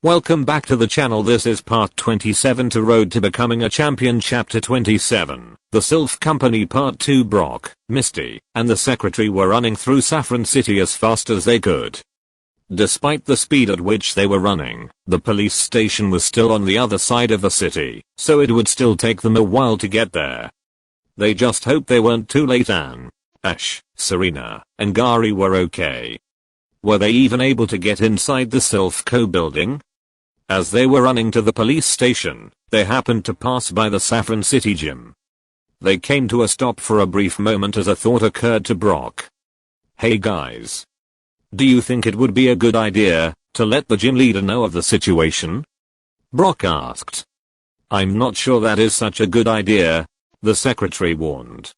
Welcome back to the channel. This is part 27 to Road to Becoming a Champion chapter 27. The Sylph Company part 2. Brock, Misty, and the secretary were running through Saffron City as fast as they could. Despite the speed at which they were running, the police station was still on the other side of the city, so it would still take them a while to get there. They just hoped they weren't too late. Anne, Ash, Serena, and Gary were okay. Were they even able to get inside the Sylph Co building? As they were running to the police station, they happened to pass by the Saffron City gym. They came to a stop for a brief moment as a thought occurred to Brock. Hey guys. Do you think it would be a good idea to let the gym leader know of the situation? Brock asked. I'm not sure that is such a good idea, the secretary warned.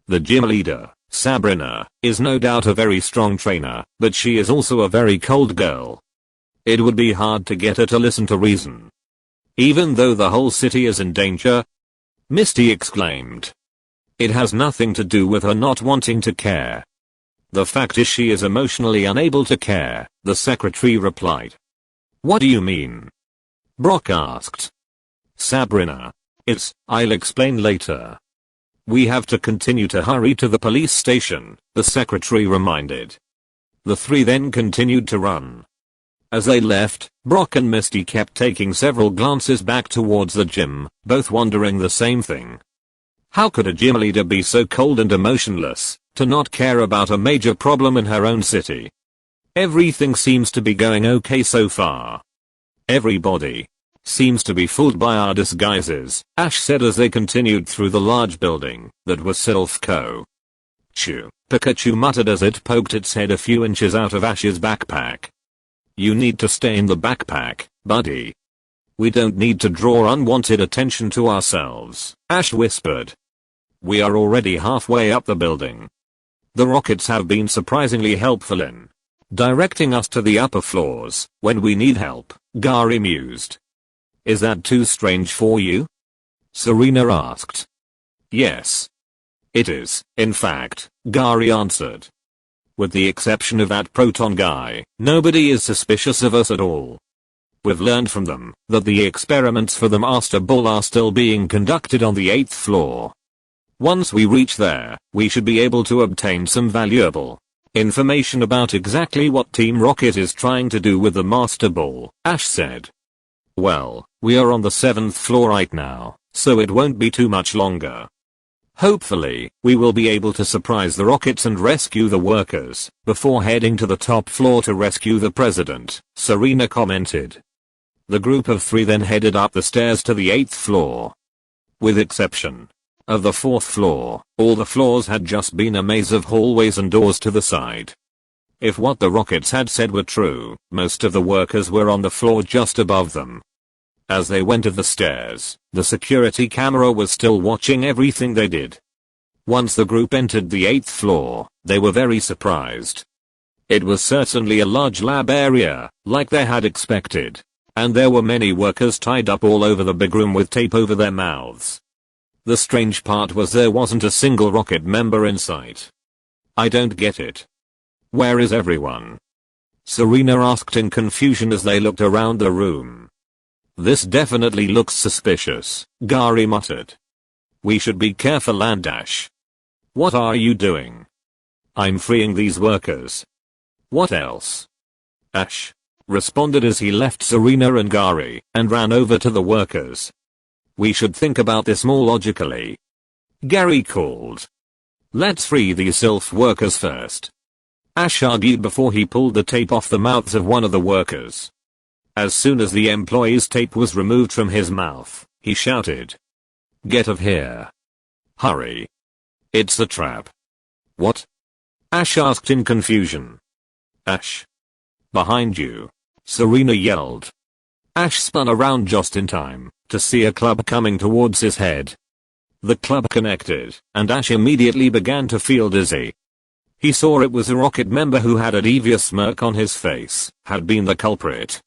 The gym leader, Sabrina, is no doubt a very strong trainer, but she is also a very cold girl. It would be hard to get her to listen to reason. Even though the whole city is in danger? Misty exclaimed. It has nothing to do with her not wanting to care. The fact is she is emotionally unable to care, the secretary replied. What do you mean? Brock asked. Sabrina. I'll explain later. We have to continue to hurry to the police station, the secretary reminded. The three then continued to run. As they left, Brock and Misty kept taking several glances back towards the gym, both wondering the same thing. How could a gym leader be so cold and emotionless, to not care about a major problem in her own city? Everything seems to be going okay so far. Everybody seems to be fooled by our disguises, Ash said as they continued through the large building that was Sylph Co. Chew, Pikachu muttered as it poked its head a few inches out of Ash's backpack. You need to stay in the backpack, buddy. We don't need to draw unwanted attention to ourselves, Ash whispered. We are already halfway up the building. The rockets have been surprisingly helpful in directing us to the upper floors when we need help, Gary mused. Is that too strange for you? Serena asked. Yes. It is, in fact, Gary answered. With the exception of that proton guy, nobody is suspicious of us at all. We've learned from them that the experiments for the Master Ball are still being conducted on the 8th floor. Once we reach there, we should be able to obtain some valuable information about exactly what Team Rocket is trying to do with the Master Ball, Ash said. Well, we are on the 7th floor right now, so it won't be too much longer. Hopefully, we will be able to surprise the rockets and rescue the workers before heading to the top floor to rescue the president, Serena commented. The group of three then headed up the stairs to the 8th floor. With exception of the 4th floor, all the floors had just been a maze of hallways and doors to the side. If what the rockets had said were true, most of the workers were on the floor just above them. As they went up the stairs, the security camera was still watching everything they did. Once the group entered the 8th floor, they were very surprised. It was certainly a large lab area, like they had expected. And there were many workers tied up all over the big room with tape over their mouths. The strange part was there wasn't a single rocket member in sight. I don't get it. Where is everyone? Serena asked in confusion as they looked around the room. This definitely looks suspicious, Gary muttered. We should be careful, Ash. What are you doing? I'm freeing these workers. What else? Ash responded as he left Serena and Gary and ran over to the workers. We should think about this more logically. Gary called. Let's free these Sylph workers first. Ash argued before he pulled the tape off the mouths of one of the workers. As soon as the employee's tape was removed from his mouth, he shouted. Get of here. Hurry. It's a trap. What? Ash asked in confusion. Ash. Behind you. Serena yelled. Ash spun around just in time to see a club coming towards his head. The club connected, and Ash immediately began to feel dizzy. He saw it was a rocket member who had a devious smirk on his face, had been the culprit.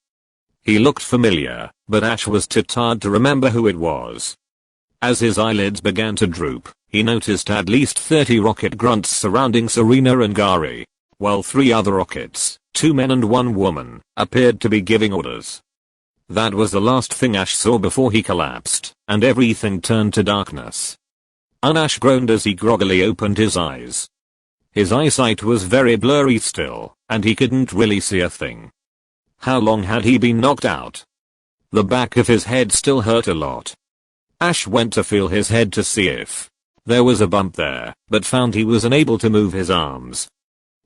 He looked familiar, but Ash was too tired to remember who it was. As his eyelids began to droop, he noticed at least 30 rocket grunts surrounding Serena and Gary, while 3 other rockets, 2 men and 1 woman, appeared to be giving orders. That was the last thing Ash saw before he collapsed, and everything turned to darkness. Ash groaned as he groggily opened his eyes. His eyesight was very blurry still, and he couldn't really see a thing. How long had he been knocked out? The back of his head still hurt a lot. Ash went to feel his head to see if there was a bump there, but found he was unable to move his arms.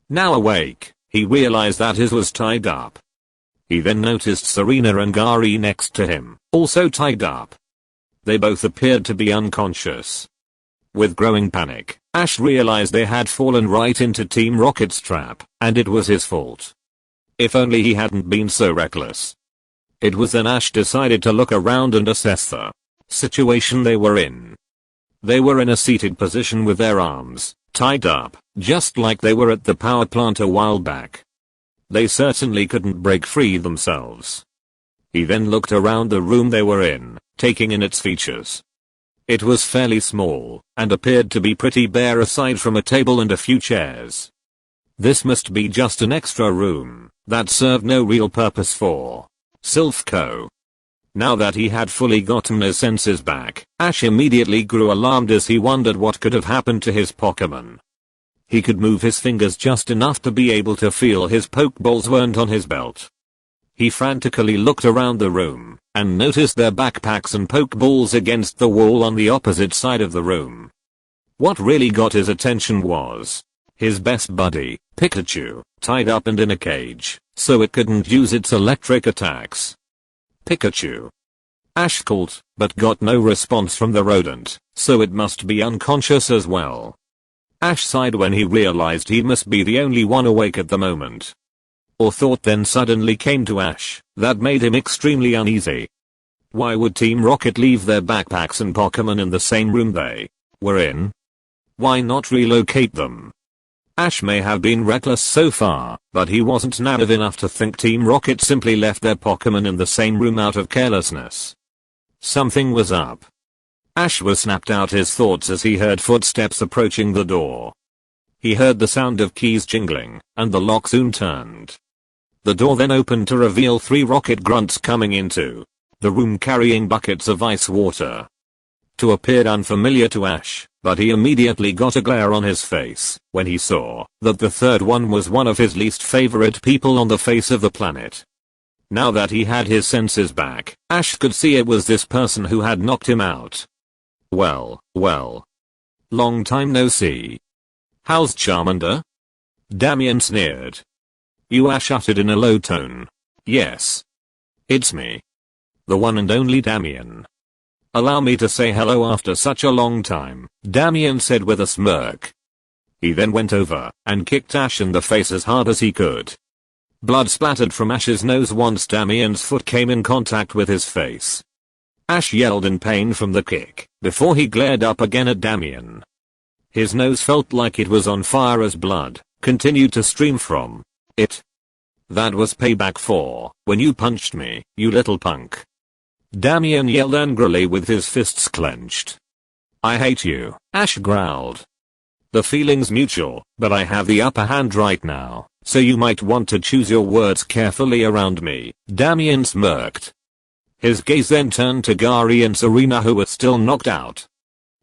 Now awake, he realized that his was tied up. He then noticed Serena and Gary next to him, also tied up. They both appeared to be unconscious. With growing panic, Ash realized they had fallen right into Team Rocket's trap, and it was his fault. If only he hadn't been so reckless. It was then Ash decided to look around and assess the situation they were in. They were in a seated position with their arms tied up, just like they were at the power plant a while back. They certainly couldn't break free themselves. He then looked around the room they were in, taking in its features. It was fairly small, and appeared to be pretty bare aside from a table and a few chairs. This must be just an extra room that served no real purpose for Silph Co. Now that he had fully gotten his senses back, Ash immediately grew alarmed as he wondered what could have happened to his Pokémon. He could move his fingers just enough to be able to feel his Pokeballs weren't on his belt. He frantically looked around the room, and noticed their backpacks and Pokeballs against the wall on the opposite side of the room. What really got his attention was his best buddy, Pikachu, tied up and in a cage, so it couldn't use its electric attacks. Pikachu. Ash called, but got no response from the rodent, so it must be unconscious as well. Ash sighed when he realized he must be the only one awake at the moment. A thought then suddenly came to Ash that made him extremely uneasy. Why would Team Rocket leave their backpacks and Pokémon in the same room they were in? Why not relocate them? Ash may have been reckless so far, but he wasn't naive enough to think Team Rocket simply left their Pokémon in the same room out of carelessness. Something was up. Ash was snapped out his thoughts as he heard footsteps approaching the door. He heard the sound of keys jingling, and the lock soon turned. The door then opened to reveal 3 rocket grunts coming into the room carrying buckets of ice water. Two appeared unfamiliar to Ash, but he immediately got a glare on his face when he saw that the third one was one of his least favorite people on the face of the planet. Now that he had his senses back, Ash could see it was this person who had knocked him out. Well. Long time no see. How's Charmander? Damien sneered. You, Ash uttered in a low tone. Yes. It's me. The one and only Damien. Allow me to say hello after such a long time, Damien said with a smirk. He then went over and kicked Ash in the face as hard as he could. Blood splattered from Ash's nose once Damien's foot came in contact with his face. Ash yelled in pain from the kick before he glared up again at Damien. His nose felt like it was on fire as blood continued to stream from it. That was payback for when you punched me, you little punk. Damien yelled angrily with his fists clenched. I hate you, Ash growled. The feeling's mutual, but I have the upper hand right now, so you might want to choose your words carefully around me, Damien smirked. His gaze then turned to Gary and Serena who were still knocked out.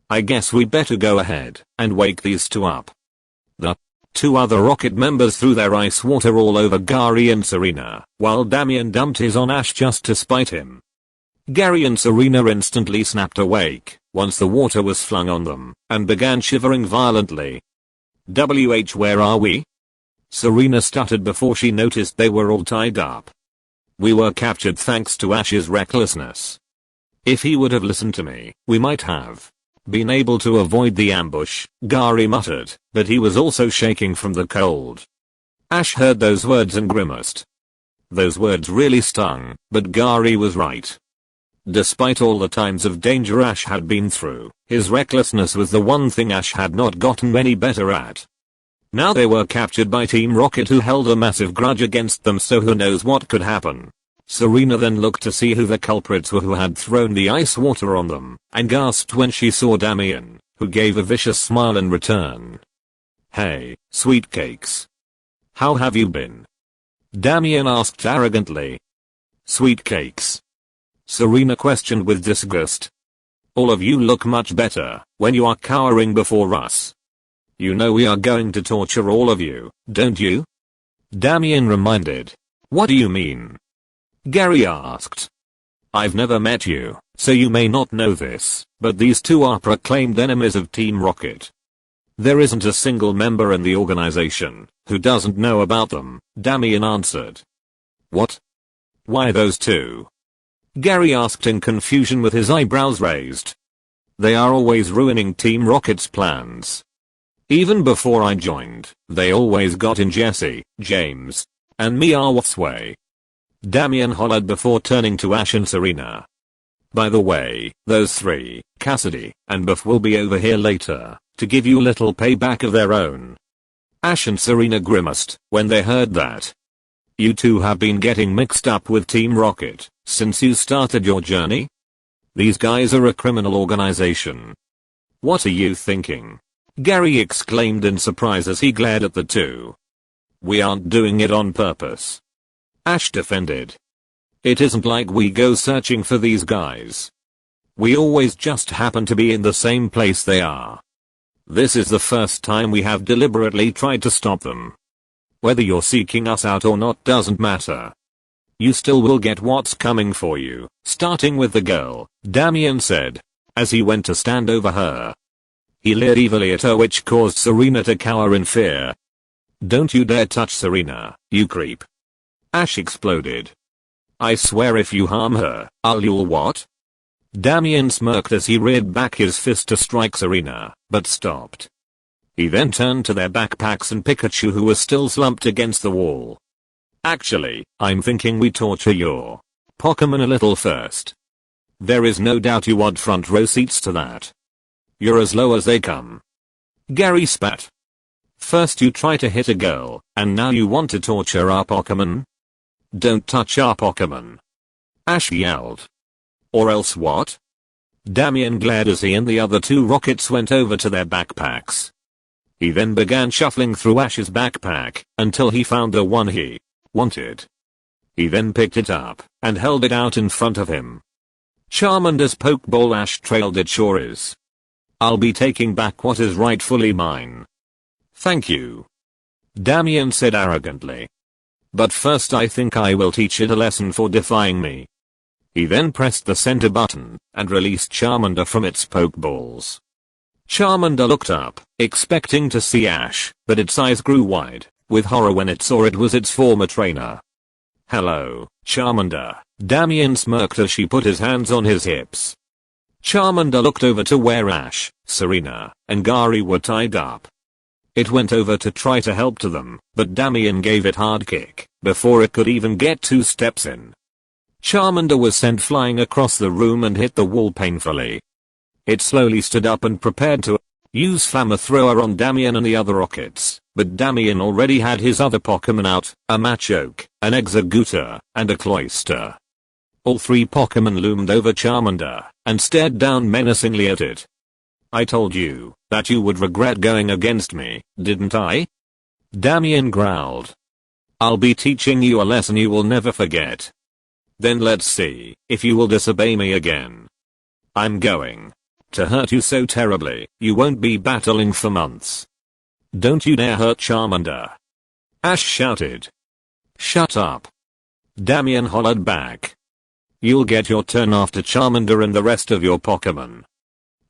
I guess we better go ahead and wake these two up. The 2 other Rocket members threw their ice water all over Gary and Serena, while Damien dumped his on Ash just to spite him. Gary and Serena instantly snapped awake once the water was flung on them and began shivering violently. Where are we? Serena stuttered before she noticed they were all tied up. We were captured thanks to Ash's recklessness. If he would have listened to me, we might have been able to avoid the ambush, Gary muttered, but he was also shaking from the cold. Ash heard those words and grimaced. Those words really stung, but Gary was right. Despite all the times of danger Ash had been through, his recklessness was the one thing Ash had not gotten any better at. Now they were captured by Team Rocket who held a massive grudge against them, so who knows what could happen. Serena then looked to see who the culprits were who had thrown the ice water on them, and gasped when she saw Damien, who gave a vicious smile in return. Hey, sweet cakes. How have you been? Damien asked arrogantly. Sweet cakes. Serena questioned with disgust. All of you look much better when you are cowering before us. You know we are going to torture all of you, don't you? Damien reminded. What do you mean? Gary asked. I've never met you, so you may not know this, but these two are proclaimed enemies of Team Rocket. There isn't a single member in the organization who doesn't know about them, Damien answered. What? Why those two? Gary asked in confusion with his eyebrows raised. They are always ruining Team Rocket's plans. Even before I joined, they always got in Jesse, James, and me our way. Damien hollered before turning to Ash and Serena. By the way, those three, Cassidy and Buff, will be over here later to give you little payback of their own. Ash and Serena grimaced when they heard that. You two have been getting mixed up with Team Rocket since you started your journey? These guys are a criminal organization. What are you thinking? Gary exclaimed in surprise as he glared at the two. We aren't doing it on purpose. Ash defended. It isn't like we go searching for these guys. We always just happen to be in the same place they are. This is the first time we have deliberately tried to stop them. Whether you're seeking us out or not doesn't matter. You still will get what's coming for you, starting with the girl, Damien said, as he went to stand over her. He leered evilly at her, which caused Serena to cower in fear. Don't you dare touch Serena, you creep. Ash exploded. I swear if you harm her, you'll what? Damien smirked as he reared back his fist to strike Serena, but stopped. He then turned to their backpacks and Pikachu, who was still slumped against the wall. Actually, I'm thinking we torture your Pokemon a little first. There is no doubt you want front row seats to that. You're as low as they come. Gary spat. First you try to hit a girl, and now you want to torture our Pokemon? Don't touch our Pokemon. Ash yelled. Or else what? Damien glared as he and the other two Rockets went over to their backpacks. He then began shuffling through Ash's backpack until he found the one he wanted. He then picked it up and held it out in front of him. Charmander's Pokeball. Ash trailed. It sure is. I'll be taking back what is rightfully mine. Thank you. Damien said arrogantly. But first I think I will teach it a lesson for defying me. He then pressed the center button and released Charmander from its Pokeballs. Charmander looked up, expecting to see Ash, but its eyes grew wide with horror when it saw it was its former trainer. Hello, Charmander, Damien smirked as she put his hands on his hips. Charmander looked over to where Ash, Serena, and Gary were tied up. It went over to try to help to them, but Damien gave it hard kick before it could even get 2 steps in. Charmander was sent flying across the room and hit the wall painfully. It slowly stood up and prepared to use Flamethrower on Damien and the other Rockets, but Damien already had his other Pokemon out, a Machoke, an Executor, and a Cloyster. All 3 Pokemon loomed over Charmander and stared down menacingly at it. I told you that you would regret going against me, didn't I? Damien growled. I'll be teaching you a lesson you will never forget. Then let's see if you will disobey me again. I'm going to hurt you so terribly you won't be battling for months. Don't you dare hurt Charmander. Ash shouted. Shut up. Damien hollered back. You'll get your turn after Charmander and the rest of your Pokemon.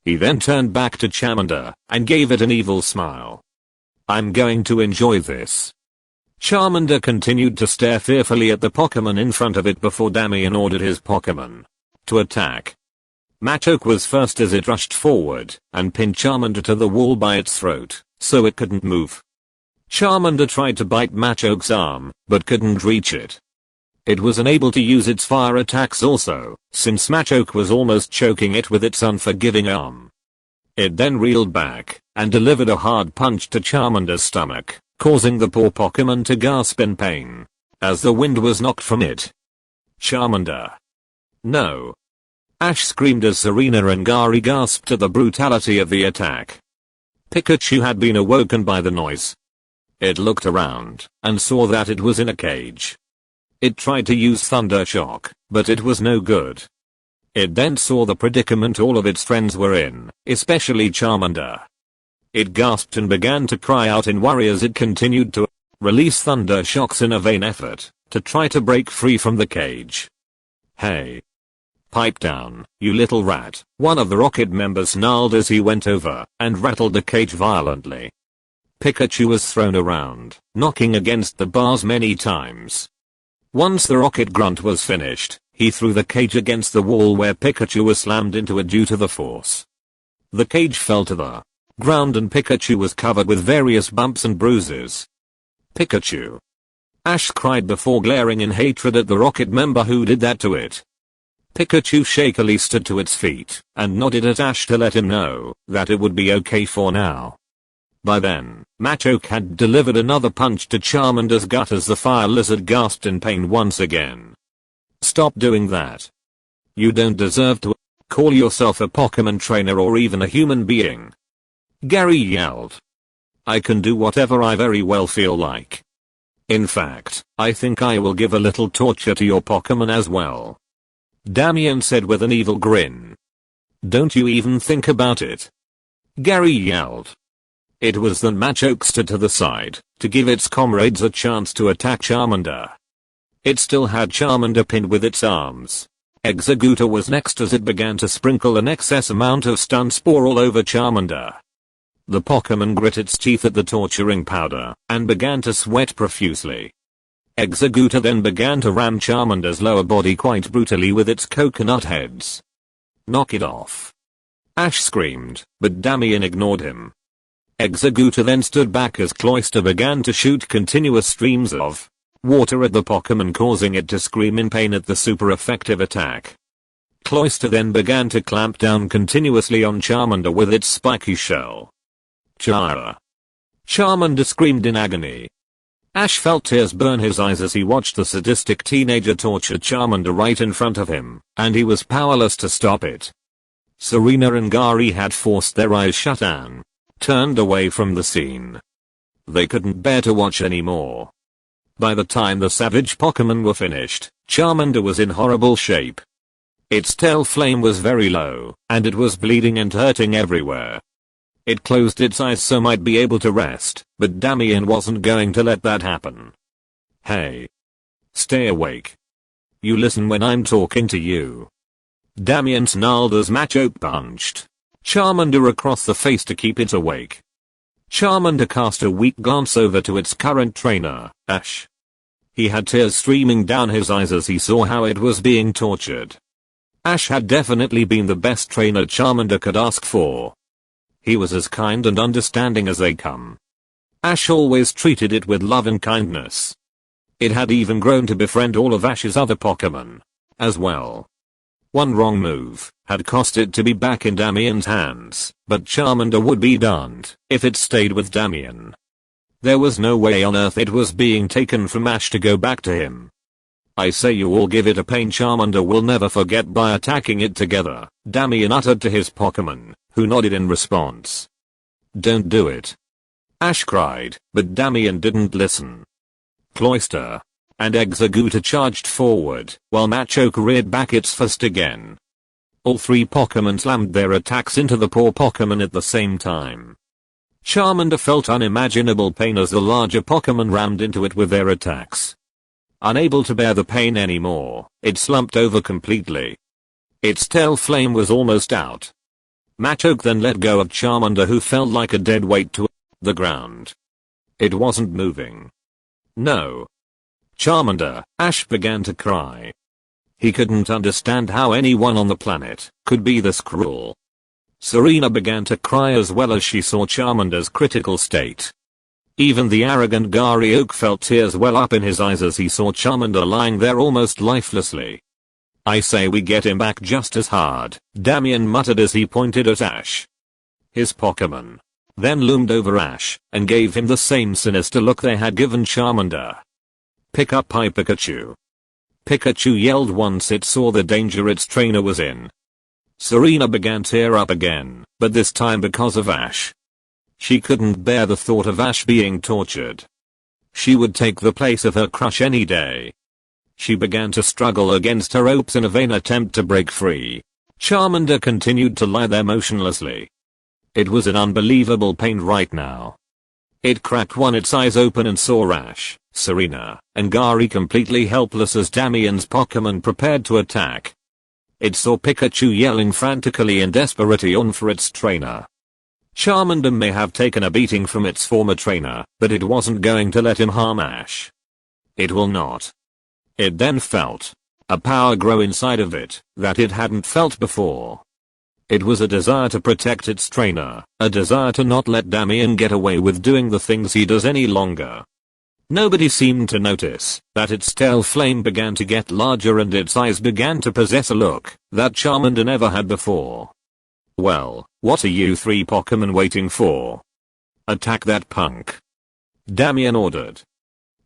He then turned back to Charmander and gave it an evil smile. I'm going to enjoy this. Charmander continued to stare fearfully at the Pokemon in front of it before Damien ordered his Pokemon to attack. Machoke was first as it rushed forward and pinned Charmander to the wall by its throat, so it couldn't move. Charmander tried to bite Machoke's arm, but couldn't reach it. It was unable to use its fire attacks also, since Machoke was almost choking it with its unforgiving arm. It then reeled back and delivered a hard punch to Charmander's stomach, causing the poor Pokemon to gasp in pain as the wind was knocked from it. Charmander. No. Ash screamed as Serena and Gary gasped at the brutality of the attack. Pikachu had been awoken by the noise. It looked around and saw that it was in a cage. It tried to use Thunder Shock, but it was no good. It then saw the predicament all of its friends were in, especially Charmander. It gasped and began to cry out in worry as it continued to release thunder shocks in a vain effort to try to break free from the cage. "Hey! Pipe down, you little rat," one of the Rocket members snarled as he went over and rattled the cage violently. Pikachu was thrown around, knocking against the bars many times. Once the Rocket grunt was finished, he threw the cage against the wall where Pikachu was slammed into it due to the force. The cage fell to the ground and Pikachu was covered with various bumps and bruises. "Pikachu!" Ash cried before glaring in hatred at the Rocket member who did that to it. Pikachu shakily stood to its feet and nodded at Ash to let him know that it would be okay for now. By then, Machoke had delivered another punch to Charmander's gut as the fire lizard gasped in pain once again. "Stop doing that. You don't deserve to call yourself a Pokemon trainer or even a human being," Gary yelled. "I can do whatever I very well feel like. In fact, I think I will give a little torture to your Pokemon as well," Damien said with an evil grin. "Don't you even think about it," Gary yelled. It was then Machoke stood to the side to give its comrades a chance to attack Charmander. It still had Charmander pinned with its arms. Executor was next as it began to sprinkle an excess amount of stun spore all over Charmander. The Pokemon grit its teeth at the torturing powder and began to sweat profusely. Executor then began to ram Charmander's lower body quite brutally with its coconut heads. "Knock it off!" Ash screamed, but Damien ignored him. Executor then stood back as Cloyster began to shoot continuous streams of water at the Pokemon, causing it to scream in pain at the super effective attack. Cloyster then began to clamp down continuously on Charmander with its spiky shell. "Chara!" Charmander screamed in agony. Ash felt tears burn his eyes as he watched the sadistic teenager torture Charmander right in front of him, and he was powerless to stop it. Serena and Gary had forced their eyes shut and turned away from the scene. They couldn't bear to watch anymore. By the time the savage Pokemon were finished, Charmander was in horrible shape. Its tail flame was very low, and it was bleeding and hurting everywhere. It closed its eyes so might be able to rest, but Damien wasn't going to let that happen. "Hey! Stay awake. You listen when I'm talking to you." Damien snarled as Machoke punched Charmander across the face to keep it awake. Charmander cast a weak glance over to its current trainer, Ash. He had tears streaming down his eyes as he saw how it was being tortured. Ash had definitely been the best trainer Charmander could ask for. He was as kind and understanding as they come. Ash always treated it with love and kindness. It had even grown to befriend all of Ash's other Pokemon as well. One wrong move had cost it to be back in Damien's hands, but Charmander would be darned if it stayed with Damien. There was no way on earth it was being taken from Ash to go back to him. "I say you all give it a pain Charmander will never forget by attacking it together," Damien uttered to his Pokemon, who nodded in response. "Don't do it," Ash cried, but Damien didn't listen. Cloyster and Executor charged forward, while Machoke reared back its fist again. All three Pokemon slammed their attacks into the poor Pokemon at the same time. Charmander felt unimaginable pain as the larger Pokemon rammed into it with their attacks. Unable to bear the pain anymore, it slumped over completely. Its tail flame was almost out. Machoke then let go of Charmander, who felt like a dead weight to the ground. It wasn't moving. "No. Charmander," Ash began to cry. He couldn't understand how anyone on the planet could be this cruel. Serena began to cry as well as she saw Charmander's critical state. Even the arrogant Gary Oak felt tears well up in his eyes as he saw Charmander lying there almost lifelessly. "I say we get him back just as hard," Damien muttered as he pointed at Ash. His Pokemon then loomed over Ash and gave him the same sinister look they had given Charmander. "Pick up Pikachu." Pikachu yelled once it saw the danger its trainer was in. Serena began to tear up again, but this time because of Ash. She couldn't bear the thought of Ash being tortured. She would take the place of her crush any day. She began to struggle against her ropes in a vain attempt to break free. Charmander continued to lie there motionlessly. It was in unbelievable pain right now. It cracked its eyes open and saw Ash, Serena, and Gary completely helpless as Damien's Pokémon prepared to attack. It saw Pikachu yelling frantically in desperation for its trainer. Charmander may have taken a beating from its former trainer, but it wasn't going to let him harm Ash. It will not. It then felt a power grow inside of it that it hadn't felt before. It was a desire to protect its trainer, a desire to not let Damien get away with doing the things he does any longer. Nobody seemed to notice that its tail flame began to get larger and its eyes began to possess a look that Charmander never had before. Well, what are you three Pokémon waiting for? Attack that punk! Damien ordered.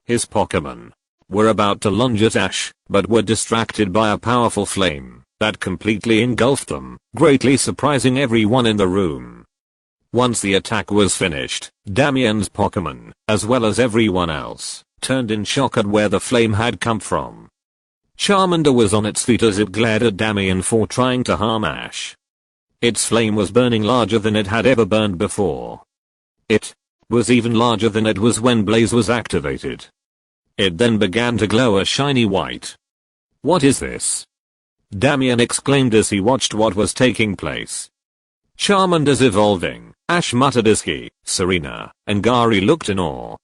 His Pokémon were about to lunge at Ash, but were distracted by a powerful flame that completely engulfed them, greatly surprising everyone in the room. Once the attack was finished, Damien's Pokémon, as well as everyone else, turned in shock at where the flame had come from. Charmander was on its feet as it glared at Damien for trying to harm Ash. Its flame was burning larger than it had ever burned before. It was even larger than it was when Blaze was activated. It then began to glow a shiny white. What is this? Damien exclaimed as he watched what was taking place. Charmander's evolving, Ash muttered as he, Serena, and Gary looked in awe.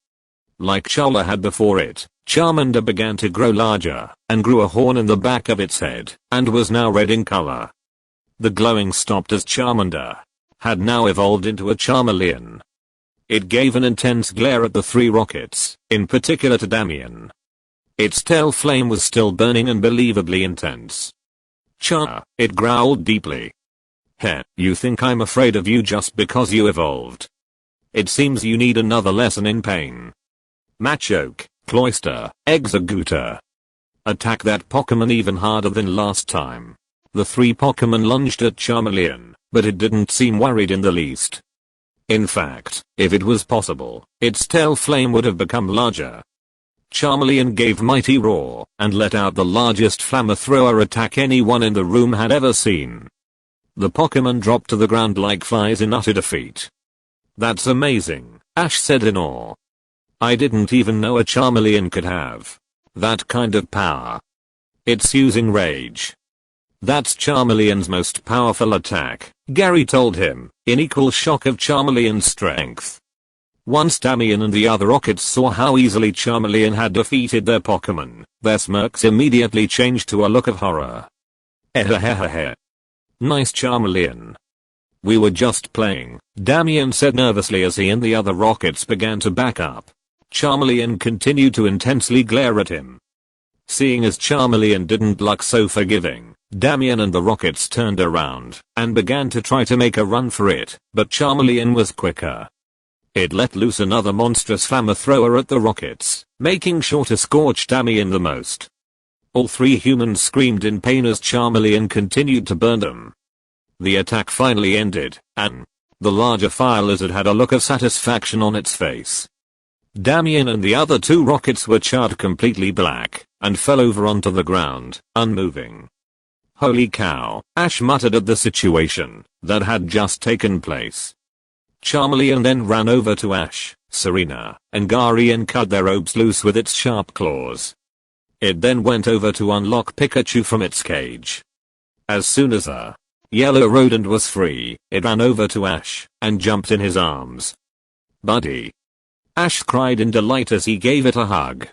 Like Charla had before it, Charmander began to grow larger, and grew a horn in the back of its head, and was now red in color. The glowing stopped as Charmander had now evolved into a Charmeleon. It gave an intense glare at the three rockets, in particular to Damien. Its tail flame was still burning unbelievably intense. Char, it growled deeply. Heh, you think I'm afraid of you just because you evolved? It seems you need another lesson in pain. Machoke, Cloyster, Executor. Attack that Pokémon even harder than last time. The three Pokémon lunged at Charmeleon, but it didn't seem worried in the least. In fact, if it was possible, its tail flame would have become larger. Charmeleon gave mighty roar and let out the largest flamethrower attack anyone in the room had ever seen. The Pokémon dropped to the ground like flies in utter defeat. That's amazing, Ash said in awe. I didn't even know a Charmeleon could have that kind of power. It's using rage. That's Charmeleon's most powerful attack, Gary told him, in equal shock of Charmeleon's strength. Once Damien and the other Rockets saw how easily Charmeleon had defeated their Pokémon, their smirks immediately changed to a look of horror. Ehehehe. Nice Charmeleon. We were just playing, Damien said nervously as he and the other Rockets began to back up. Charmeleon continued to intensely glare at him. Seeing as Charmeleon didn't look so forgiving, Damien and the Rockets turned around and began to try to make a run for it, but Charmeleon was quicker. It let loose another monstrous flamethrower at the Rockets, making sure to scorch Damien the most. All three humans screamed in pain as Charmeleon continued to burn them. The attack finally ended, and the larger fire lizard had a look of satisfaction on its face. Damien and the other two Rockets were charred completely black and fell over onto the ground, unmoving. Holy cow, Ash muttered at the situation that had just taken place. Charmeleon then ran over to Ash, Serena, and Gary and cut their robes loose with its sharp claws. It then went over to unlock Pikachu from its cage. As soon as a yellow rodent was free, it ran over to Ash and jumped in his arms. Buddy! Ash cried in delight as he gave it a hug.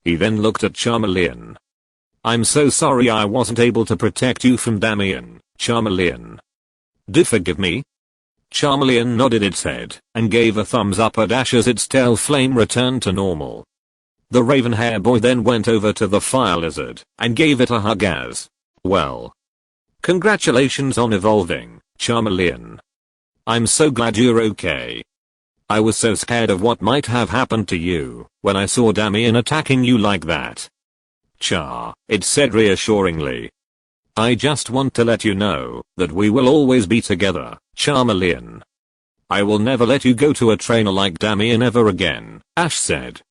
He then looked at Charmeleon. I'm so sorry I wasn't able to protect you from Damien, Charmeleon. Do forgive me? Charmeleon nodded its head and gave a thumbs up at Ash as its tail flame returned to normal. The raven hair boy then went over to the fire lizard and gave it a hug as well. Congratulations on evolving, Charmeleon. I'm so glad you're okay. I was so scared of what might have happened to you when I saw Damien attacking you like that. Char, it said reassuringly. I just want to let you know that we will always be together, Charmeleon. I will never let you go to a trainer like Damien ever again, Ash said.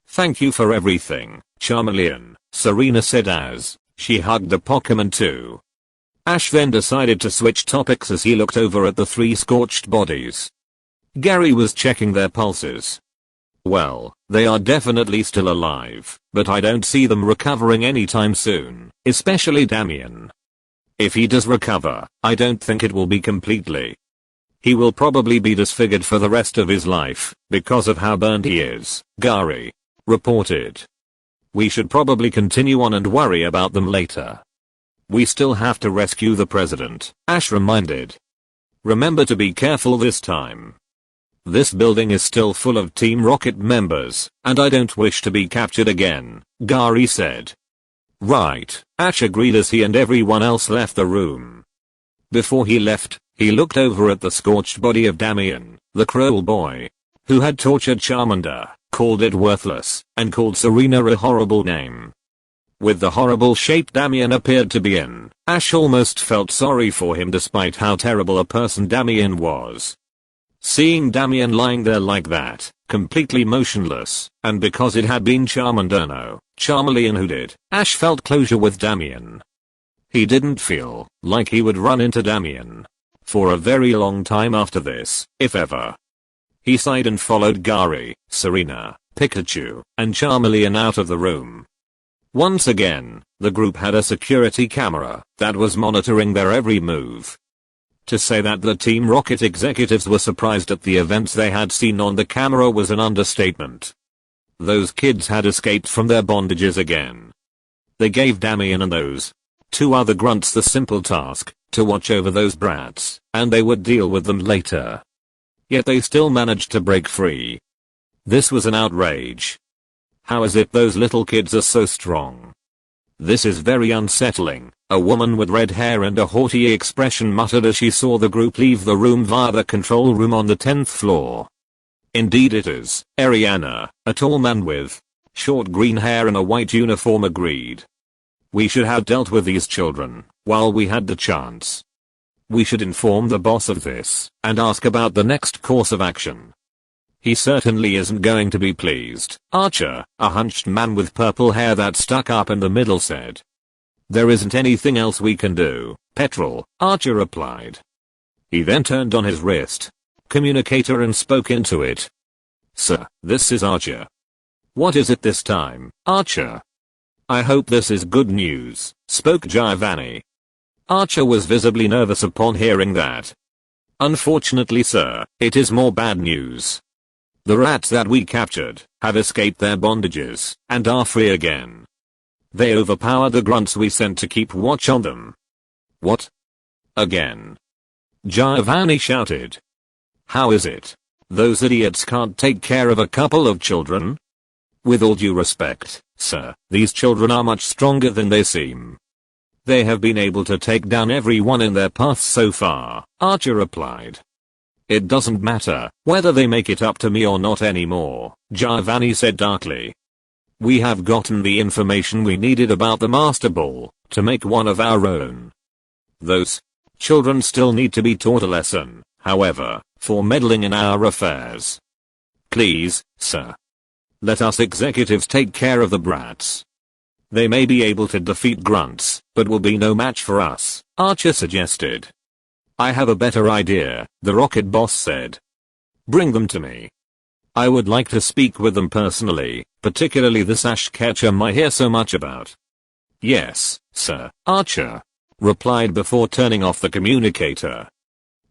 Thank you for everything, Charmeleon, Serena said as she hugged the Pokemon too. Ash then decided to switch topics as he looked over at the 3 scorched bodies. Gary was checking their pulses. Well, they are definitely still alive, but I don't see them recovering anytime soon, especially Damien. If he does recover, I don't think it will be completely. He will probably be disfigured for the rest of his life, because of how burned he is, Gary reported. We should probably continue on and worry about them later. We still have to rescue the president, Ash reminded. Remember to be careful this time. This building is still full of Team Rocket members, and I don't wish to be captured again, Gary said. Right, Ash agreed as he and everyone else left the room. Before he left, he looked over at the scorched body of Damien, the cruel boy, who had tortured Charmander, called it worthless, and called Serena a horrible name. With the horrible shape Damien appeared to be in, Ash almost felt sorry for him despite how terrible a person Damien was. Seeing Damien lying there like that, completely motionless, and because it had been Charmeleon who did, Ash felt closure with Damien. He didn't feel like he would run into Damien for a very long time after this, if ever. He sighed and followed Gary, Serena, Pikachu, and Charmeleon out of the room. Once again, the group had a security camera that was monitoring their every move. To say that the Team Rocket executives were surprised at the events they had seen on the camera was an understatement. Those kids had escaped from their bondages again. They gave Damien and those 2 other grunts the simple task to watch over those brats, and they would deal with them later. Yet they still managed to break free. This was an outrage. How is it those little kids are so strong? This is very unsettling, a woman with red hair and a haughty expression muttered as she saw the group leave the room via the control room on the 10th floor. Indeed it is, Ariana, a tall man with short green hair and a white uniform agreed. We should have dealt with these children while we had the chance. We should inform the boss of this and ask about the next course of action. He certainly isn't going to be pleased, Archer, a hunched man with purple hair that stuck up in the middle said. There isn't anything else we can do, Petrel, Archer replied. He then turned on his wrist communicator and spoke into it. Sir, this is Archer. What is it this time, Archer? I hope this is good news, spoke Giovanni. Archer was visibly nervous upon hearing that. Unfortunately sir, it is more bad news. The rats that we captured have escaped their bondages and are free again. They overpowered the grunts we sent to keep watch on them. What? Again? Giovanni shouted. How is it? Those idiots can't take care of a couple of children? With all due respect, sir, these children are much stronger than they seem. They have been able to take down everyone in their path so far, Archer replied. It doesn't matter whether they make it up to me or not anymore, Giovanni said darkly. We have gotten the information we needed about the Master Ball to make one of our own. Those children still need to be taught a lesson, however, for meddling in our affairs. Please, sir. Let us executives take care of the brats. They may be able to defeat grunts, but will be no match for us, Archer suggested. I have a better idea, the rocket boss said. Bring them to me. I would like to speak with them personally, particularly this Ash Ketchum I hear so much about. Yes, sir, Archer replied before turning off the communicator.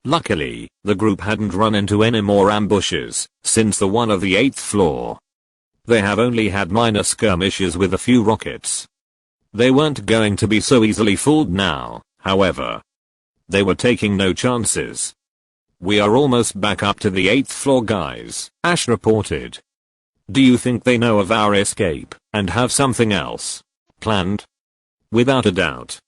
Luckily, the group hadn't run into any more ambushes since the one of the 8th floor. They have only had minor skirmishes with a few rockets. They weren't going to be so easily fooled now, however. They were taking no chances. We are almost back up to the 8th floor guys, Ash reported. Do you think they know of our escape and have something else planned? Without a doubt.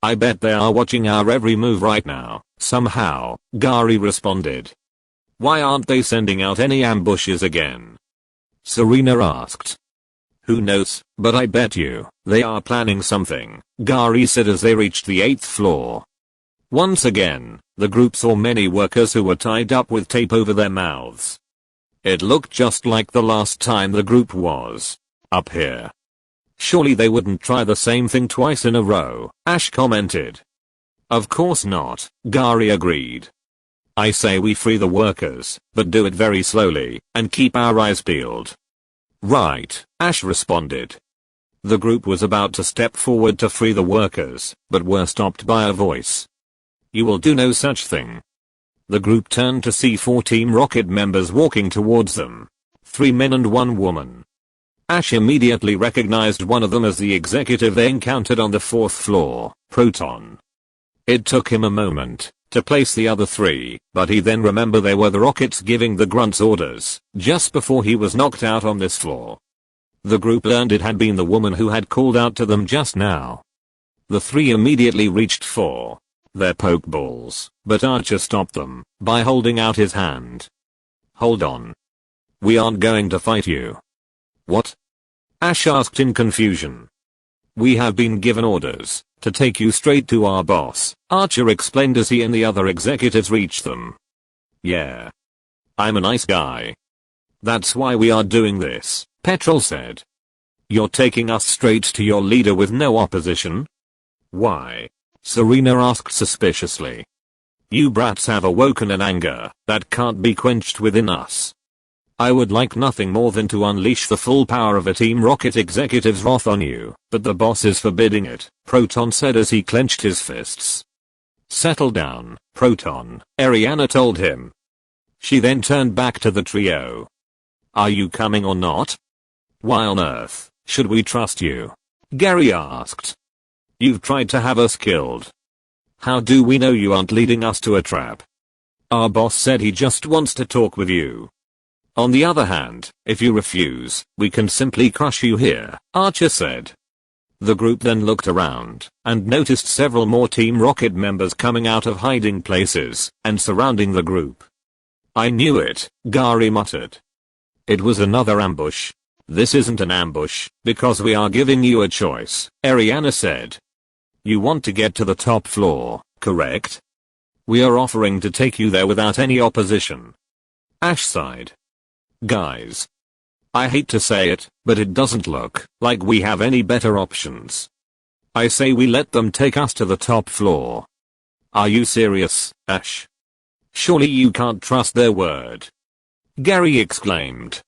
I bet they are watching our every move right now, somehow, Gary responded. Why aren't they sending out any ambushes again? Serena asked. Who knows, but I bet you they are planning something, Gary said as they reached the 8th floor. Once again, the group saw many workers who were tied up with tape over their mouths. It looked just like the last time the group was up here. Surely they wouldn't try the same thing twice in a row, Ash commented. Of course not, Gary agreed. I say we free the workers, but do it very slowly, and keep our eyes peeled. Right, Ash responded. The group was about to step forward to free the workers, but were stopped by a voice. You will do no such thing. The group turned to see 4 Team Rocket members walking towards them. 3 men and 1 woman. Ash immediately recognized one of them as the executive they encountered on the 4th floor, Proton. It took him a moment to place the other 3, but he then remembered they were the Rockets giving the grunts orders just before he was knocked out on this floor. The group learned it had been the woman who had called out to them just now. The 3 immediately reached for their pokeballs, but Archer stopped them by holding out his hand. Hold on. We aren't going to fight you. What? Ash asked in confusion. We have been given orders to take you straight to our boss, Archer explained as he and the other executives reached them. Yeah. I'm a nice guy. That's why we are doing this, Petrol said. You're taking us straight to your leader with no opposition? Why? Serena asked suspiciously. You brats have awoken an anger that can't be quenched within us. I would like nothing more than to unleash the full power of a Team Rocket executive's wrath on you, but the boss is forbidding it, Proton said as he clenched his fists. Settle down, Proton, Ariana told him. She then turned back to the trio. Are you coming or not? Why on earth should we trust you? Gary asked. You've tried to have us killed. How do we know you aren't leading us to a trap? Our boss said he just wants to talk with you. On the other hand, if you refuse, we can simply crush you here, Archer said. The group then looked around and noticed several more Team Rocket members coming out of hiding places and surrounding the group. I knew it, Gary muttered. It was another ambush. This isn't an ambush, because we are giving you a choice, Ariana said. You want to get to the top floor, correct? We are offering to take you there without any opposition. Ash sighed. Guys. I hate to say it, but it doesn't look like we have any better options. I say we let them take us to the top floor. Are you serious, Ash? Surely you can't trust their word. Gary exclaimed.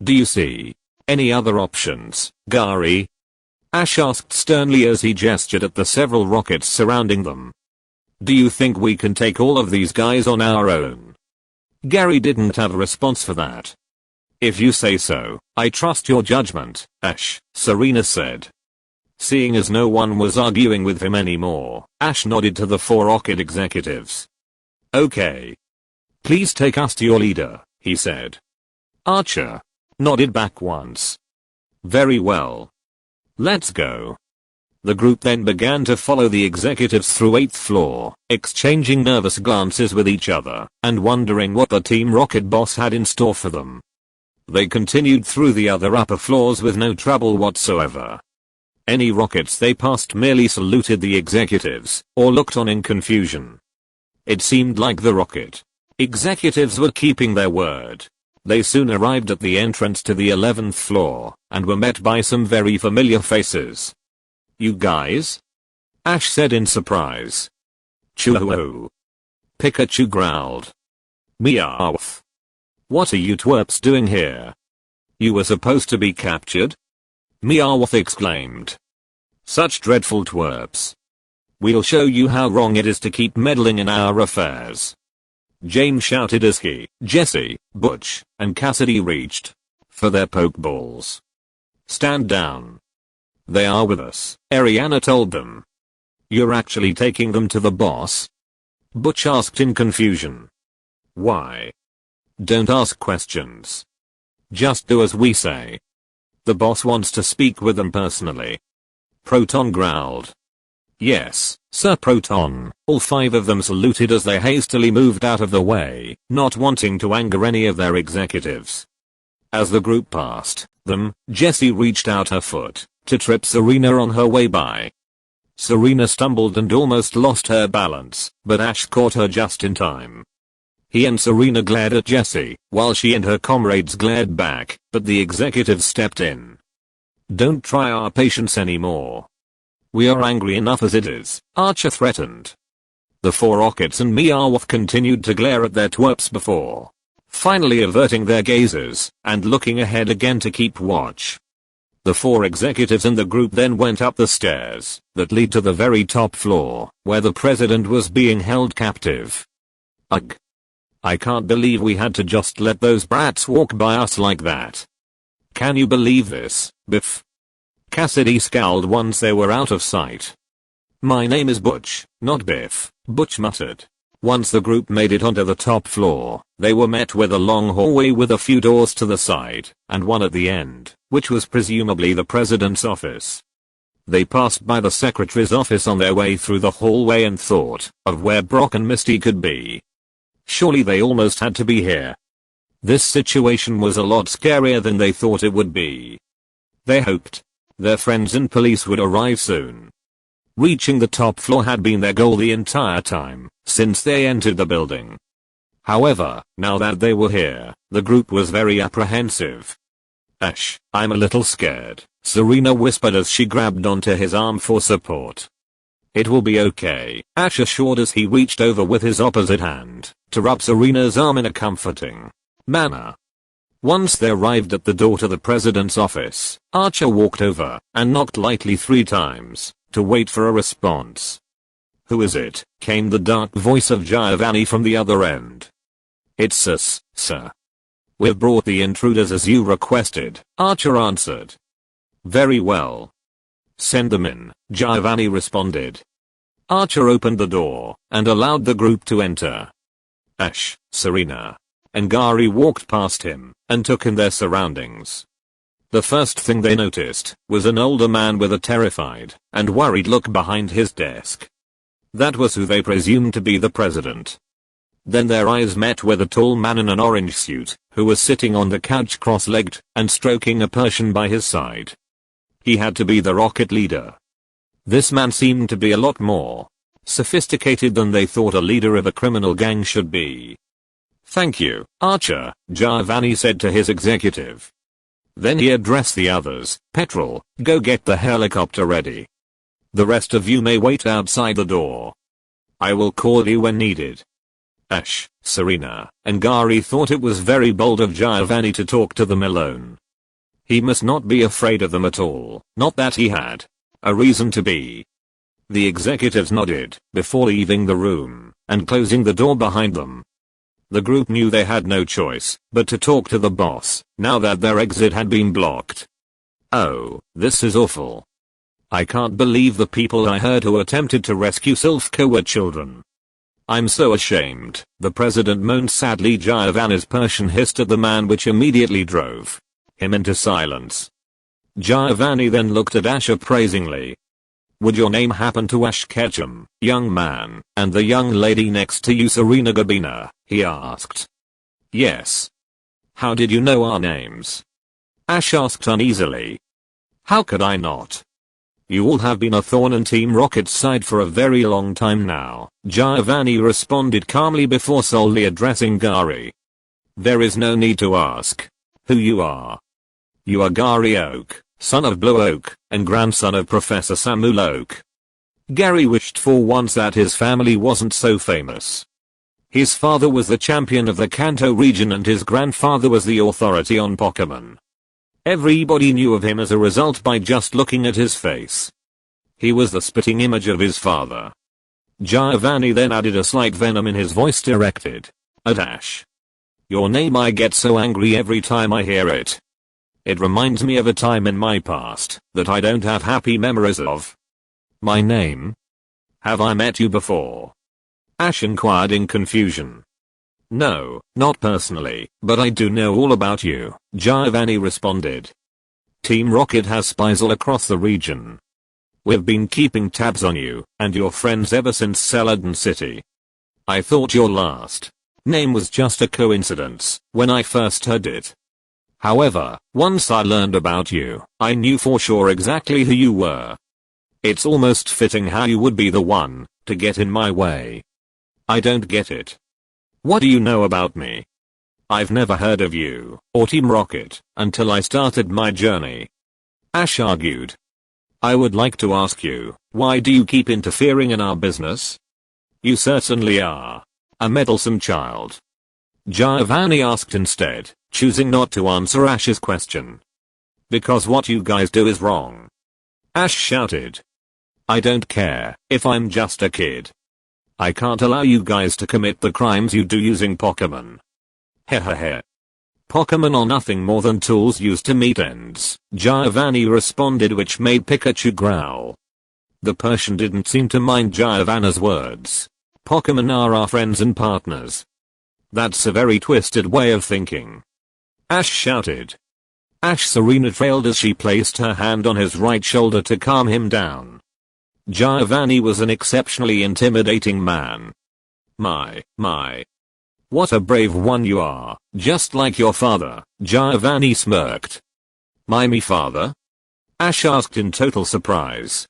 Do you see any other options, Gary? Ash asked sternly as he gestured at the several rockets surrounding them. Do you think we can take all of these guys on our own? Gary didn't have a response for that. If you say so, I trust your judgment, Ash, Serena said. Seeing as no one was arguing with him anymore, Ash nodded to the 4 rocket executives. Okay. Please take us to your leader, he said. Archer nodded back once. Very well. Let's go. The group then began to follow the executives through 8th floor, exchanging nervous glances with each other and wondering what the Team Rocket boss had in store for them. They continued through the other upper floors with no trouble whatsoever. Any rockets they passed merely saluted the executives or looked on in confusion. It seemed like the rocket executives were keeping their word. They soon arrived at the entrance to the 11th floor and were met by some very familiar faces. You guys? Ash said in surprise. Choo-hoo. Pikachu growled. Meowth. What are you twerps doing here? You were supposed to be captured? Meowth exclaimed. Such dreadful twerps. We'll show you how wrong it is to keep meddling in our affairs. James shouted as he, Jesse, Butch, and Cassidy reached for their pokeballs. Stand down. They are with us, Ariana told them. You're actually taking them to the boss? Butch asked in confusion. Why? Don't ask questions. Just do as we say. The boss wants to speak with them personally. Proton growled. Yes, Sir Proton. All 5 of them saluted as they hastily moved out of the way, not wanting to anger any of their executives. As the group passed them, Jessie reached out her foot to trip Serena on her way by. Serena stumbled and almost lost her balance, but Ash caught her just in time. He and Serena glared at Jessie, while she and her comrades glared back, but the executives stepped in. Don't try our patience anymore. We are angry enough as it is, Archer threatened. The four Rockets and Miyawaf continued to glare at their twerps before finally averting their gazes and looking ahead again to keep watch. The four executives in the group then went up the stairs that lead to the very top floor, where the president was being held captive. Ugh. I can't believe we had to just let those brats walk by us like that. Can you believe this, Biff? Cassidy scowled once they were out of sight. My name is Butch, not Biff, Butch muttered. Once the group made it onto the top floor, they were met with a long hallway with a few doors to the side, and one at the end, which was presumably the president's office. They passed by the secretary's office on their way through the hallway and thought of where Brock and Misty could be. Surely they almost had to be here. This situation was a lot scarier than they thought it would be. They hoped their friends and police would arrive soon. Reaching the top floor had been their goal the entire time, since they entered the building. However, now that they were here, the group was very apprehensive. Ash, I'm a little scared, Serena whispered as she grabbed onto his arm for support. It will be okay, Ash assured as he reached over with his opposite hand to rub Serena's arm in a comforting manner. Once they arrived at the door to the president's office, Archer walked over and knocked lightly 3 times to wait for a response. Who is it? Came the dark voice of Giovanni from the other end. It's us, sir. We've brought the intruders as you requested, Archer answered. Very well. Send them in, Giovanni responded. Archer opened the door and allowed the group to enter. Ash, Serena, and Gary walked past him and took in their surroundings. The first thing they noticed was an older man with a terrified and worried look behind his desk. That was who they presumed to be the president. Then their eyes met with a tall man in an orange suit who was sitting on the couch cross-legged and stroking a Persian by his side. He had to be the rocket leader. This man seemed to be a lot more sophisticated than they thought a leader of a criminal gang should be. Thank you, Archer, Giovanni said to his executive. Then he addressed the others. Petrol, go get the helicopter ready. The rest of you may wait outside the door. I will call you when needed. Ash, Serena, and Gary thought it was very bold of Giovanni to talk to them alone. He must not be afraid of them at all, not that he had a reason to be. The executives nodded before leaving the room and closing the door behind them. The group knew they had no choice but to talk to the boss, now that their exit had been blocked. Oh, this is awful. I can't believe the people I heard who attempted to rescue Silphco were children. I'm so ashamed, the president moaned sadly. Giovanni's Persian hissed at the man, which immediately drove him into silence. Giovanni then looked at Ash appraisingly. Would your name happen to Ash Ketchum, young man, and the young lady next to you Serena Gabina? He asked. Yes. How did you know our names? Ash asked uneasily. How could I not? You all have been a thorn in Team Rocket's side for a very long time now, Giovanni responded calmly before solely addressing Gary. There is no need to ask who you are. You are Gary Oak, son of Blue Oak, and grandson of Professor Samuel Oak. Gary wished for once that his family wasn't so famous. His father was the champion of the Kanto region and his grandfather was the authority on Pokemon. Everybody knew of him as a result by just looking at his face. He was the spitting image of his father. Giovanni then added a slight venom in his voice directed at Ash. Your name, I get so angry every time I hear it. It reminds me of a time in my past that I don't have happy memories of. My name? Have I met you before? Ash inquired in confusion. No, not personally, but I do know all about you, Giovanni responded. Team Rocket has spies all across the region. We've been keeping tabs on you and your friends ever since Celadon City. I thought your last name was just a coincidence when I first heard it. However, once I learned about you, I knew for sure exactly who you were. It's almost fitting how you would be the one to get in my way. I don't get it. What do you know about me? I've never heard of you or Team Rocket until I started my journey. Ash argued. I would like to ask you, why do you keep interfering in our business? You certainly are a meddlesome child. Giovanni asked instead, choosing not to answer Ash's question. Because what you guys do is wrong. Ash shouted. I don't care if I'm just a kid. I can't allow you guys to commit the crimes you do using Pokemon. Hehehe. Pokemon are nothing more than tools used to meet ends, Giovanni responded, which made Pikachu growl. The Persian didn't seem to mind Giovanna's words. Pokemon are our friends and partners. That's a very twisted way of thinking. Ash shouted. Ash Serena trailed as she placed her hand on his right shoulder to calm him down. Giovanni was an exceptionally intimidating man. My. What a brave one you are, just like your father, Giovanni smirked. Me father? Ash asked in total surprise.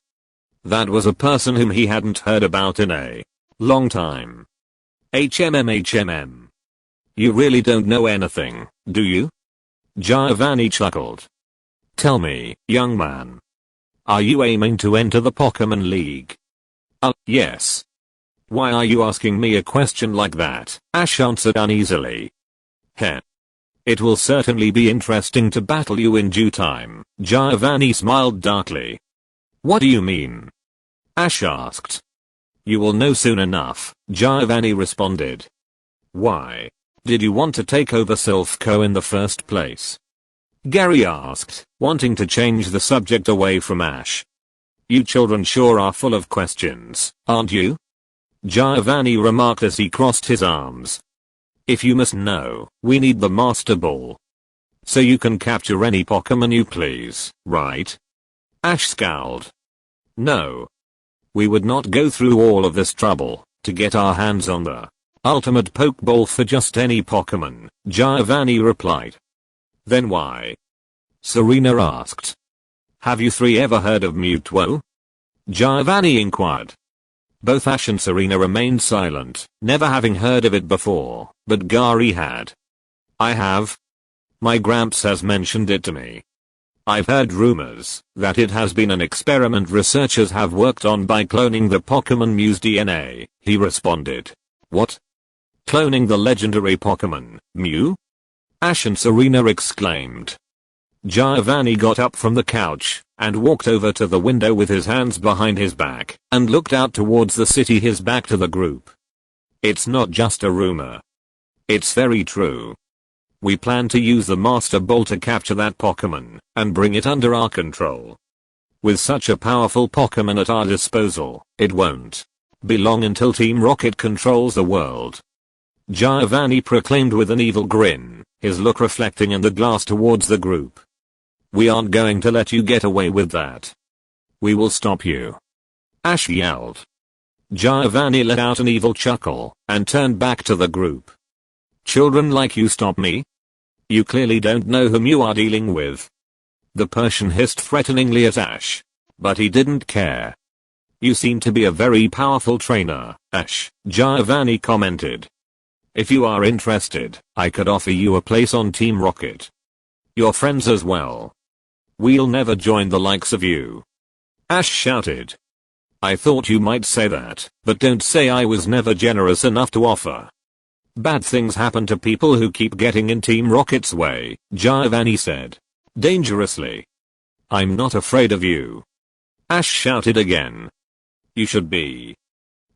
That was a person whom he hadn't heard about in a long time. HMM. You really don't know anything, do you? Giovanni chuckled. Tell me, young man. Are you aiming to enter the Pokemon League? Yes. Why are you asking me a question like that? Ash answered uneasily. Heh. It will certainly be interesting to battle you in due time, Giovanni smiled darkly. What do you mean? Ash asked. You will know soon enough, Giovanni responded. Why did you want to take over Silph Co in the first place? Gary asked, wanting to change the subject away from Ash. You children sure are full of questions, aren't you? Giovanni remarked as he crossed his arms. If you must know, we need the Master Ball. So you can capture any Pokemon you please, right? Ash scowled. No. We would not go through all of this trouble to get our hands on the ultimate Pokeball for just any Pokemon, Giovanni replied. Then why? Serena asked. Have you three ever heard of Mewtwo? Giovanni inquired. Both Ash and Serena remained silent, never having heard of it before, but Gary had. I have. My Gramps has mentioned it to me. I've heard rumors that it has been an experiment researchers have worked on by cloning the Pokemon Mew's DNA, he responded. What? Cloning the legendary Pokemon, Mew? Ash and Serena exclaimed. Giovanni got up from the couch and walked over to the window with his hands behind his back and looked out towards the city, his back to the group. It's not just a rumor. It's very true. We plan to use the Master Ball to capture that Pokemon and bring it under our control. With such a powerful Pokemon at our disposal, it won't be long until Team Rocket controls the world. Giovanni proclaimed with an evil grin, his look reflecting in the glass towards the group. We aren't going to let you get away with that. We will stop you. Ash yelled. Giovanni let out an evil chuckle and turned back to the group. Children like you stop me? You clearly don't know whom you are dealing with. The Persian hissed threateningly at Ash, but he didn't care. You seem to be a very powerful trainer, Ash, Giovanni commented. If you are interested, I could offer you a place on Team Rocket. Your friends as well. We'll never join the likes of you. Ash shouted. I thought you might say that, but don't say I was never generous enough to offer. Bad things happen to people who keep getting in Team Rocket's way, Giovanni said. Dangerously. I'm not afraid of you. Ash shouted again. You should be.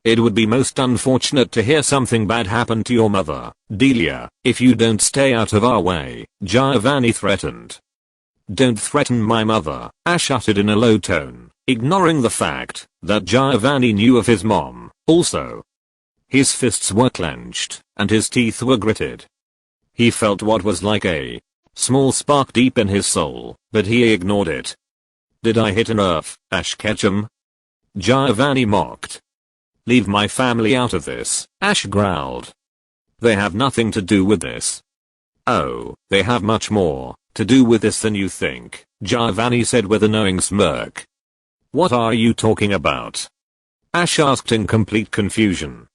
It would be most unfortunate to hear something bad happen to your mother, Delia, if you don't stay out of our way, Giovanni threatened. Don't threaten my mother, Ash uttered in a low tone, ignoring the fact that Giovanni knew of his mom, also. His fists were clenched, and his teeth were gritted. He felt what was like a small spark deep in his soul, but he ignored it. Did I hit a nerve, Ash Ketchum? Giovanni mocked. Leave my family out of this, Ash growled. They have nothing to do with this. Oh, they have much more to do with this than you think, Giovanni said with a knowing smirk. What are you talking about? Ash asked in complete confusion.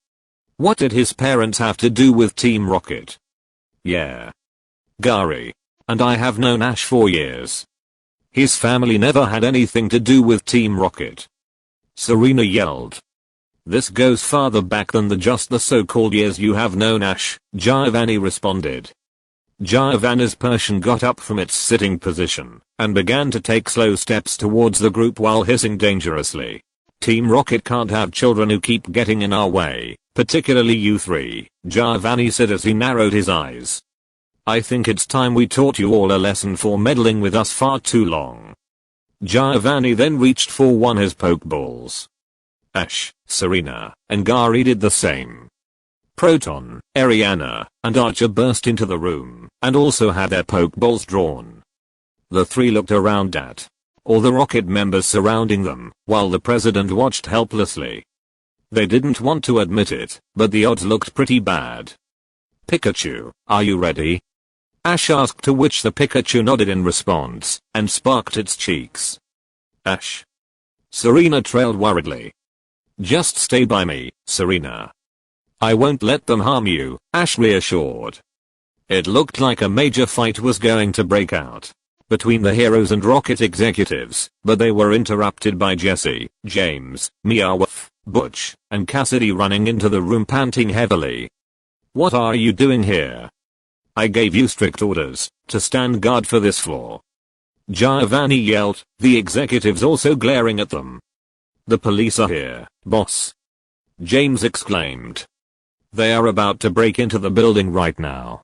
What did his parents have to do with Team Rocket? Yeah. Gary. And I have known Ash for years. His family never had anything to do with Team Rocket. Serena yelled. This goes farther back than just the so-called years you have known Ash, Giovanni responded. Giovanni's Persian got up from its sitting position and began to take slow steps towards the group while hissing dangerously. Team Rocket can't have children who keep getting in our way, particularly you three, Giovanni said as he narrowed his eyes. I think it's time we taught you all a lesson for meddling with us far too long. Giovanni then reached for one of his pokeballs. Ash, Serena, and Gary did the same. Proton, Ariana, and Archer burst into the room and also had their pokeballs drawn. The three looked around at all the Rocket members surrounding them while the president watched helplessly. They didn't want to admit it, but the odds looked pretty bad. Pikachu, are you ready? Ash asked, to which the Pikachu nodded in response and sparked its cheeks. Ash. Serena trailed worriedly. Just stay by me, Serena. I won't let them harm you, Ash reassured. It looked like a major fight was going to break out between the heroes and Rocket executives, but they were interrupted by Jesse, James, Meowth, Butch, and Cassidy running into the room panting heavily. What are you doing here? I gave you strict orders to stand guard for this floor. Giovanni yelled, the executives also glaring at them. The police are here, boss. James exclaimed. They are about to break into the building right now.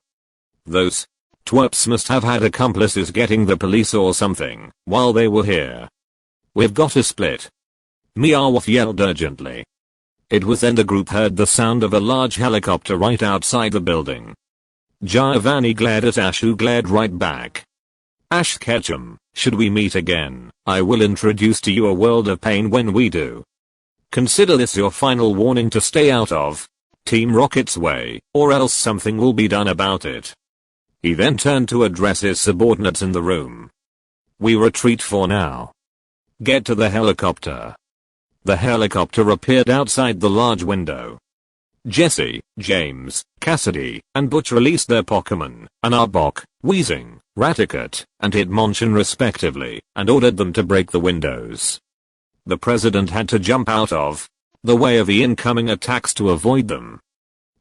Those twerps must have had accomplices getting the police or something while they were here. We've got to split. Meowth yelled urgently. It was then the group heard the sound of a large helicopter right outside the building. Giovanni glared at Ash, who glared right back. Ash Ketchum, should we meet again, I will introduce to you a world of pain when we do. Consider this your final warning to stay out of Team Rocket's way, or else something will be done about it. He then turned to address his subordinates in the room. We retreat for now. Get to the helicopter. The helicopter appeared outside the large window. Jesse, James, Cassidy, and Butch released their Pokémon, an Arbok, Weezing, Raticat, and Hitmonchan respectively, and ordered them to break the windows. The president had to jump out of the way of the incoming attacks to avoid them.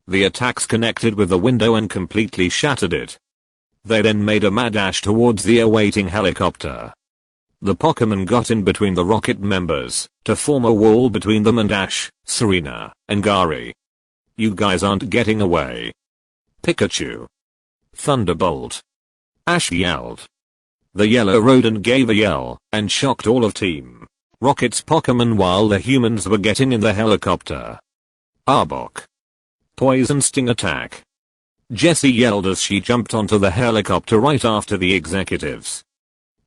The attacks connected with the window and completely shattered it. They then made a mad dash towards the awaiting helicopter. The Pokémon got in between the Rocket members to form a wall between them and Ash, Serena, and Gary. You guys aren't getting away. Pikachu. Thunderbolt. Ash yelled. The yellow rodent gave a yell and shocked all of Team Rocket's Pokémon while the humans were getting in the helicopter. Arbok. Poison Sting attack. Jessie yelled as she jumped onto the helicopter right after the executives.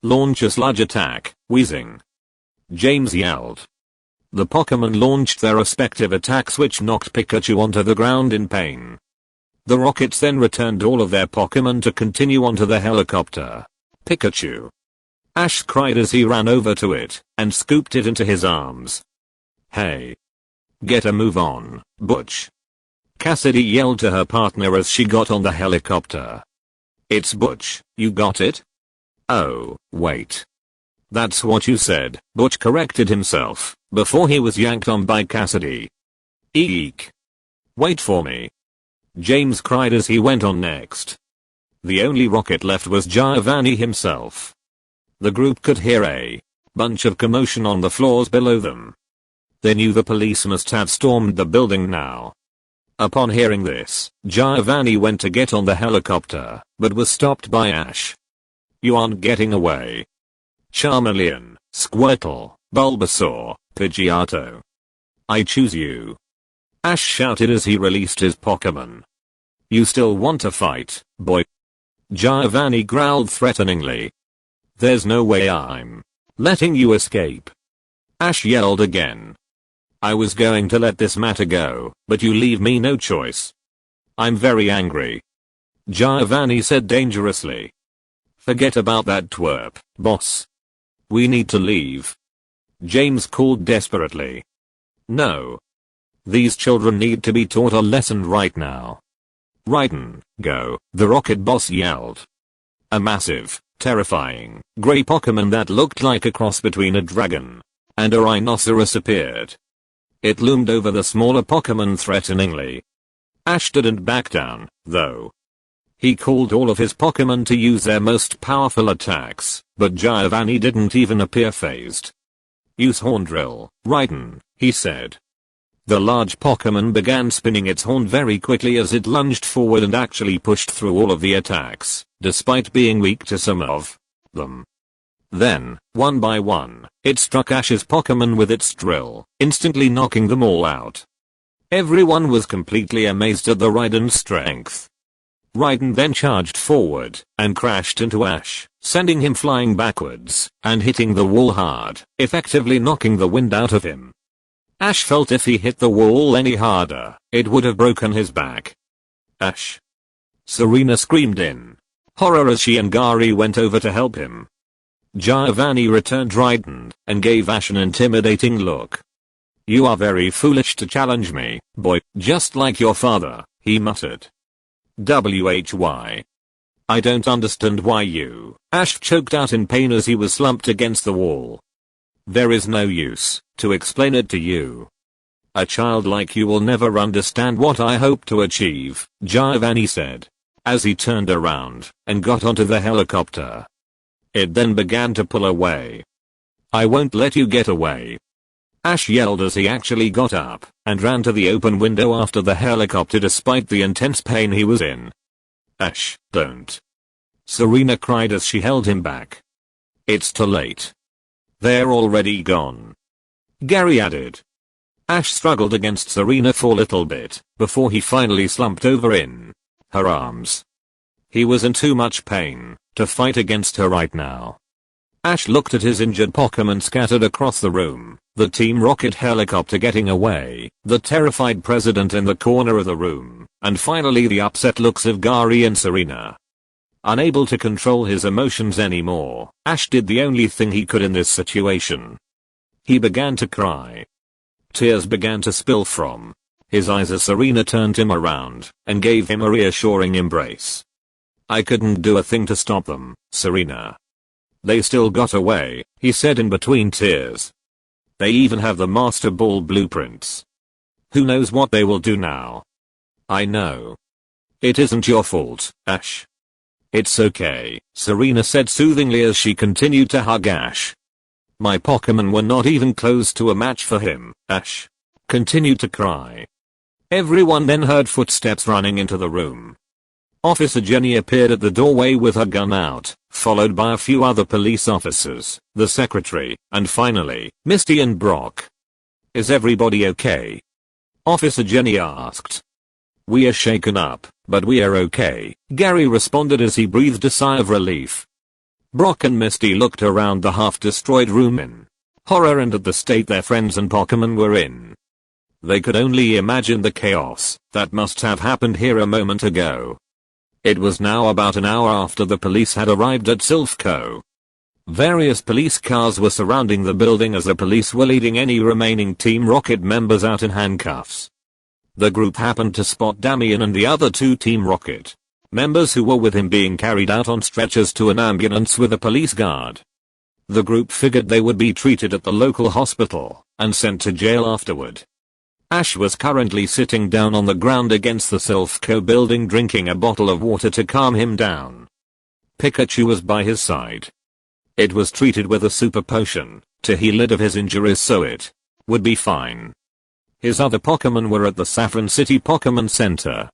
Launch a sludge attack, Weezing. James yelled. The Pokémon launched their respective attacks, which knocked Pikachu onto the ground in pain. The Rockets then returned all of their Pokémon to continue onto the helicopter. Pikachu. Ash cried as he ran over to it and scooped it into his arms. Hey. Get a move on, Butch. Cassidy yelled to her partner as she got on the helicopter. It's Butch, you got it? Oh, wait. That's what you said, Butch corrected himself before he was yanked on by Cassidy. Eek. Wait for me. James cried as he went on next. The only Rocket left was Giovanni himself. The group could hear a bunch of commotion on the floors below them. They knew the police must have stormed the building now. Upon hearing this, Giovanni went to get on the helicopter, but was stopped by Ash. You aren't getting away. Charmeleon, Squirtle, Bulbasaur, Pidgeotto. I choose you. Ash shouted as he released his Pokémon. You still want to fight, boy? Giovanni growled threateningly. There's no way I'm letting you escape. Ash yelled again. I was going to let this matter go, but you leave me no choice. I'm very angry. Giovanni said dangerously. Forget about that twerp, boss. We need to leave. James called desperately. No. These children need to be taught a lesson right now. Raiden, go, the Rocket boss yelled. A massive terrifying, grey Pokemon that looked like a cross between a dragon and a rhinoceros appeared. It loomed over the smaller Pokemon threateningly. Ash didn't back down, though. He called all of his Pokemon to use their most powerful attacks, but Giovanni didn't even appear phased. "Use Horn Drill, Raiden," he said. The large Pokemon began spinning its horn very quickly as it lunged forward and actually pushed through all of the attacks, despite being weak to some of them. Then, one by one, it struck Ash's Pokemon with its drill, instantly knocking them all out. Everyone was completely amazed at the Raiden's strength. Raiden then charged forward and crashed into Ash, sending him flying backwards and hitting the wall hard, effectively knocking the wind out of him. Ash felt if he hit the wall any harder, it would have broken his back. "Ash!" Serena screamed in horror as she and Gary went over to help him. Giovanni returned Raiden and gave Ash an intimidating look. "You are very foolish to challenge me, boy, just like your father," he muttered. "Why? I don't understand why you..." Ash choked out in pain as he was slumped against the wall. "There is no use to explain it to you. A child like you will never understand what I hope to achieve," Giovanni said, as he turned around and got onto the helicopter. It then began to pull away. "I won't let you get away," Ash yelled as he actually got up and ran to the open window after the helicopter despite the intense pain he was in. "Ash, don't." Serena cried as she held him back. "It's too late. They're already gone," Gary added. Ash struggled against Serena for a little bit before he finally slumped over in her arms. He was in too much pain to fight against her right now. Ash looked at his injured Pokemon scattered across the room, the Team Rocket helicopter getting away, the terrified president in the corner of the room, and finally the upset looks of Gary and Serena. Unable to control his emotions anymore, Ash did the only thing he could in this situation. He began to cry. Tears began to spill from his eyes as Serena turned him around and gave him a reassuring embrace. "I couldn't do a thing to stop them, Serena. They still got away," he said in between tears. "They even have the Master Ball blueprints. Who knows what they will do now?" "I know. It isn't your fault, Ash." "It's okay," Serena said soothingly as she continued to hug Ash. "My Pokemon were not even close to a match for him," Ash continued to cry. Everyone then heard footsteps running into the room. Officer Jenny appeared at the doorway with her gun out, followed by a few other police officers, the secretary, and finally, Misty and Brock. "Is everybody okay?" Officer Jenny asked. "We are shaken up, but we are okay," Gary responded as he breathed a sigh of relief. Brock and Misty looked around the half-destroyed room in horror and at the state their friends and Pokemon were in. They could only imagine the chaos that must have happened here a moment ago. It was now about an hour after the police had arrived at Silph Co. Various police cars were surrounding the building as the police were leading any remaining Team Rocket members out in handcuffs. The group happened to spot Damian and the other two Team Rocket members who were with him being carried out on stretchers to an ambulance with a police guard. The group figured they would be treated at the local hospital and sent to jail afterward. Ash was currently sitting down on the ground against the Silph Co building drinking a bottle of water to calm him down. Pikachu was by his side. It was treated with a super potion to heal it of his injuries so it would be fine. His other Pokemon were at the Saffron City Pokemon Center.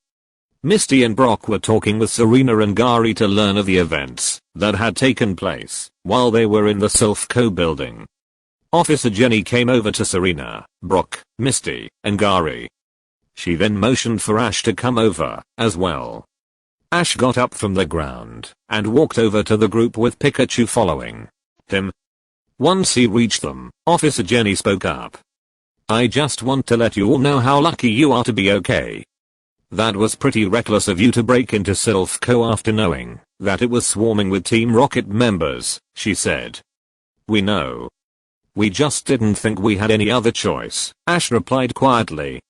Misty and Brock were talking with Serena and Gary to learn of the events that had taken place while they were in the Silph Co building. Officer Jenny came over to Serena, Brock, Misty, and Gary. She then motioned for Ash to come over as well. Ash got up from the ground and walked over to the group with Pikachu following him. Once he reached them, Officer Jenny spoke up. "I just want to let you all know how lucky you are to be okay. That was pretty reckless of you to break into Silph Co after knowing that it was swarming with Team Rocket members," she said. "We know. We just didn't think we had any other choice," Ash replied quietly.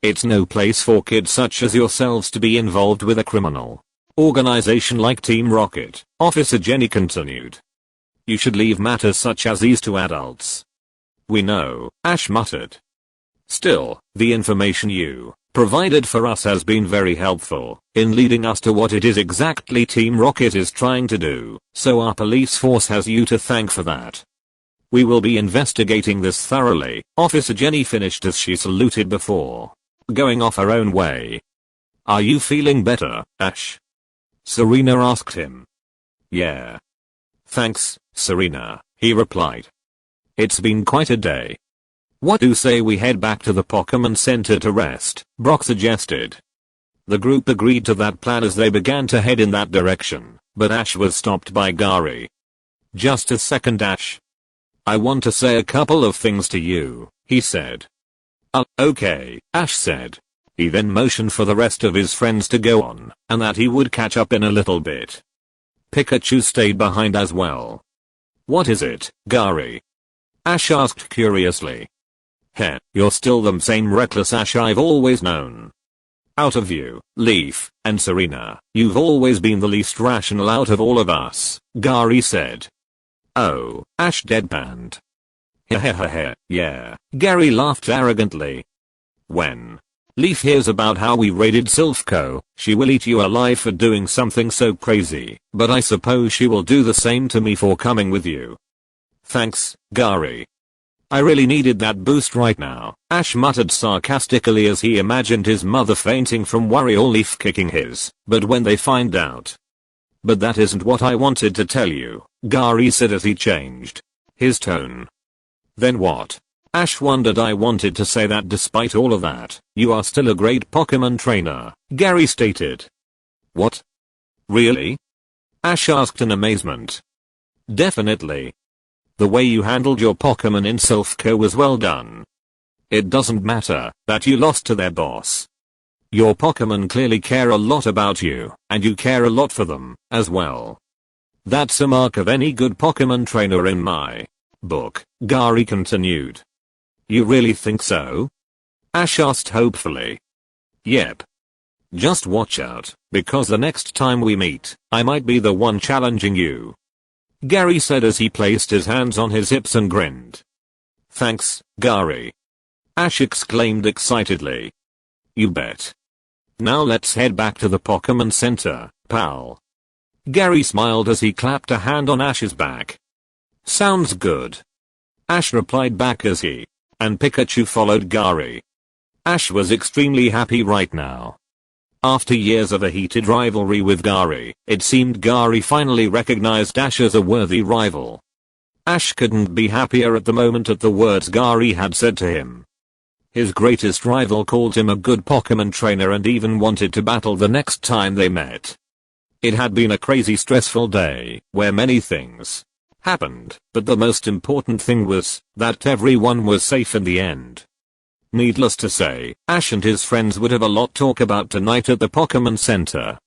"It's no place for kids such as yourselves to be involved with a criminal organization like Team Rocket, Officer Jenny continued. You should leave matters such as these to adults. We know, Ash muttered. Still, the information you provided for us has been very helpful in leading us to what it is exactly Team Rocket is trying to do, so our police force has you to thank for that. We will be investigating this thoroughly, Officer Jenny finished as she saluted before going off her own way. Are you feeling better, Ash? Serena asked him. Yeah. Thanks, Serena, he replied. It's been quite a day. What do you say we head back to the Pokemon Center to rest, Brock suggested. The group agreed to that plan as they began to head in that direction, but Ash was stopped by Gary. Just a second, Ash. I want to say a couple of things to you, he said. Okay, Ash said. He then motioned for the rest of his friends to go on, and that he would catch up in a little bit. Pikachu stayed behind as well. What is it, Gary? Ash asked curiously. Heh, you're still the same reckless Ash I've always known. Out of you, Leaf, and Serena, you've always been the least rational out of all of us, Gary said. Oh, Ash deadpanned. Hehehehe, yeah, Gary laughed arrogantly. When Leaf hears about how we raided Silphco, she will eat you alive for doing something so crazy, but I suppose she will do the same to me for coming with you. Thanks, Gary. I really needed that boost right now, Ash muttered sarcastically as he imagined his mother fainting from worry or Leaf kicking his, but when they find out. But that isn't what I wanted to tell you, Gary said as he changed his tone. Then what? Ash wondered. I wanted to say that despite all of that, you are still a great Pokemon trainer, Gary stated. What? Really? Ash asked in amazement. Definitely. The way you handled your Pokemon in Silphco was well done. It doesn't matter that you lost to their boss. Your Pokemon clearly care a lot about you, and you care a lot for them, as well. That's a mark of any good Pokemon trainer in my book, Gary continued. You really think so? Ash asked hopefully. Yep. Just watch out, because the next time we meet, I might be the one challenging you. Gary said as he placed his hands on his hips and grinned. Thanks, Gary. Ash exclaimed excitedly. You bet. Now let's head back to the Pokemon Center, pal. Gary smiled as he clapped a hand on Ash's back. Sounds good. Ash replied back as he and Pikachu followed Gary. Ash was extremely happy right now. After years of a heated rivalry with Gary, it seemed Gary finally recognized Ash as a worthy rival. Ash couldn't be happier at the moment at the words Gary had said to him. His greatest rival called him a good Pokemon trainer and even wanted to battle the next time they met. It had been a crazy stressful day, where many things happened, but the most important thing was that everyone was safe in the end. Needless to say, Ash and his friends would have a lot to talk about tonight at the Pokemon Center.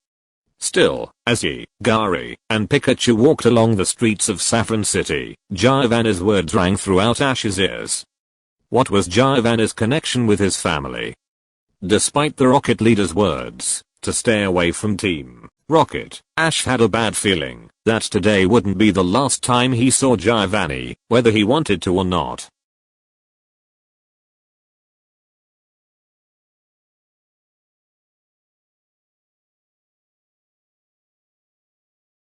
Still, as he, Gary, and Pikachu walked along the streets of Saffron City, Giovanna's words rang throughout Ash's ears. What was Giovanna's connection with his family? Despite the Rocket leader's words to stay away from Team Rocket, Ash had a bad feeling that today wouldn't be the last time he saw Giovanni, whether he wanted to or not.